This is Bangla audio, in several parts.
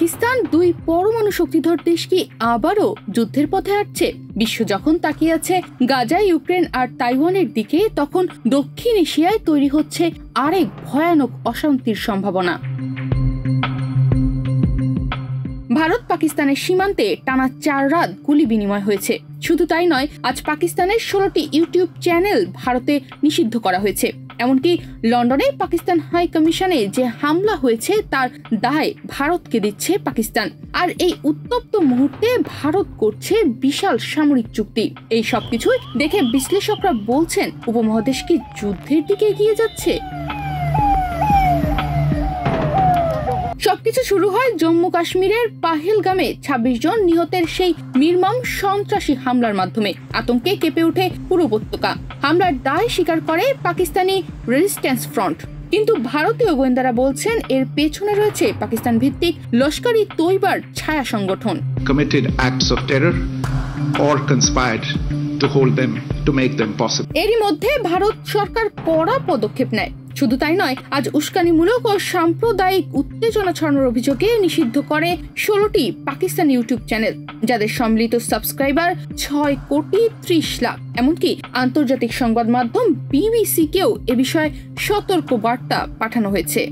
পাকিস্তান দুই পরমাণু শক্তিধর দেশ কি আবারও যুদ্ধের পথে হাঁটছে? বিশ্ব যখন তাকিয়ে আছে গাজা, ইউক্রেন আর তাইওয়ানের দিকে, তখন দক্ষিণ এশিয়ায় তৈরি হচ্ছে আরেক ভয়ানক অশান্তির সম্ভাবনা। ভারত পাকিস্তানের সীমান্তে টানা 4 রাত গুলি বিনিময় হয়েছে। শুধু তাই নয়, আজ পাকিস্তানের 16টি ইউটিউব চ্যানেল ভারতে নিষিদ্ধ করা হয়েছে। এমনকি লন্ডনে পাকিস্তান হাই কমিশনে যে হামলা হয়েছে তার দায় ভারতকে দিচ্ছে পাকিস্তান। আর এই উত্তপ্ত মুহূর্তে ভারত করছে বিশাল সামরিক চুক্তি। এই সবকিছুই দেখে বিশ্লেষকরা বলছেন, উপমহাদেশ কি যুদ্ধের দিকে এগিয়ে যাচ্ছে? সবকিছু শুরু হয় জম্মু কাশ্মীরের পাহেলগামে 26 জন নিহতের সেই নির্মম সন্ত্রাসী হামলার মাধ্যমে। আতঙ্কে কেঁপে ওঠে পুরো উপত্যকা। হামলার দায় স্বীকার করে পাকিস্তানি রেজিস্ট্যান্স ফ্রন্ট, কিন্তু ভারতীয় গোয়েন্দারা বলছেন এর পেছনে রয়েছে পাকিস্তান ভিত্তিক লস্কর ই তৈবার ছায়া সংগঠন। Committed acts of terror or conspired to hold them to make them possible. এরই মধ্যে ভারত সরকার কড়া পদক্ষেপ নেয়। শুধু তাই নয়, আজ উস্কানিমূলক ও সাম্প্রদায়িক উত্তেজনা ছড়ানোর অভিযোগে নিষিদ্ধ করে 16টি পাকিস্তানি ইউটিউব চ্যানেল, যাদের সম্মিলিত সাবস্ক্রাইবার 6,30,00,000। এমনকি আন্তর্জাতিক সংবাদ মাধ্যম বিবিসিকেও এ বিষয়ে সতর্ক বার্তা পাঠানো হয়েছে।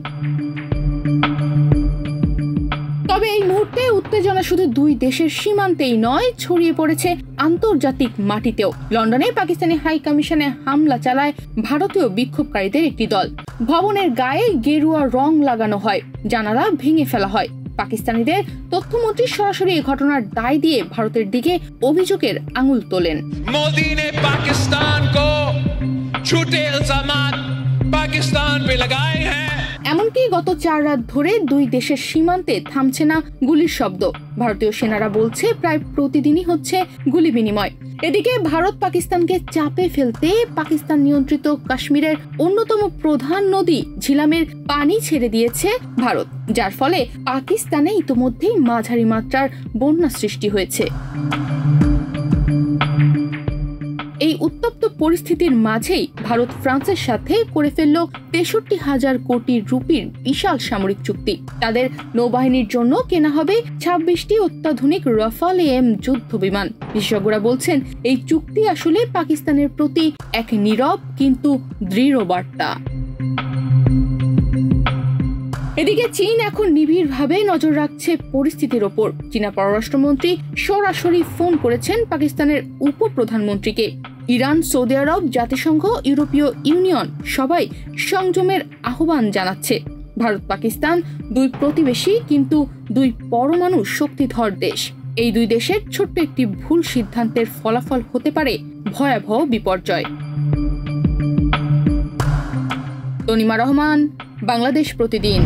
তবে এই মুহূর্তে উত্তেজনা শুধু দুই দেশের সীমান্তেই নয়, ছড়িয়ে পড়েছে আন্তর্জাতিক মাটিতেও। লন্ডনে পাকিস্তানি হাই কমিশনে হামলা চালায় ভারতীয় বিক্ষোভকারীদের একটি দল। ভবনের গায়ে গেরুয়া রং লাগানো হয়, জানালা ভেঙে ফেলা হয়। পাকিস্তানিদের তথ্যমন্ত্রী সরাসরি এই ঘটনার দায় দিয়ে ভারতের দিকে অভিযোগের আঙুল তোলেন। মোদি নে পাকিস্তান কো ঝুটে ইলজামাত পাকিস্তান পে লাগায়ে হ্যায়। এমনকি গত 4 রাত ধরে দুই দেশের সীমান্তে থামছে না গুলির শব্দ। ভারতীয় সেনারা বলছে প্রায় প্রতিদিনই হচ্ছে গুলি বিনিময়। এদিকে ভারত পাকিস্তানকে চাপে ফেলতে পাকিস্তান নিয়ন্ত্রিত কাশ্মীরের অন্যতম প্রধান নদী ঝিলামের পানি ছেড়ে দিয়েছে ভারত, যার ফলে পাকিস্তানে ইতোমধ্যেই মাঝারি মাত্রার বন্যা সৃষ্টি হয়েছে। এই উত্তপ্ত পরিস্থিতির মাঝেই ভারত ফ্রান্সের সাথে করে ফেলল 63,000 কোটি রুপির বিশাল সামরিক চুক্তি। তাদের নৌবাহিনীর জন্য কেনা হবে 26টি অত্যাধুনিক রাফাল AM যুদ্ধ বিমান। বিশেষজ্ঞরা বলছেন এই চুক্তি আসলে পাকিস্তানের প্রতি এক নীরব কিন্তু দৃঢ় বার্তা। এদিকে চীন এখন নিবিড়ভাবে নজর রাখছে পরিস্থিতির ওপর। চীনা পররাষ্ট্রমন্ত্রী সরাসরি ফোন করেছেন পাকিস্তানের উপপ্রধানমন্ত্রীকে। ইরান, সৌদি আরব, জাতিসংঘ, ইউরোপীয় ইউনিয়ন সবাই সংযমের আহ্বান জানাচ্ছে। ভারত পাকিস্তান দুই প্রতিবেশী, কিন্তু দুই পরমাণু শক্তিধর দেশ। এই দুই দেশের ছোট্ট একটি ভুল সিদ্ধান্তের ফলাফল হতে পারে ভয়াবহ বিপর্যয়। তনিমা রহমান, বাংলাদেশ প্রতিদিন।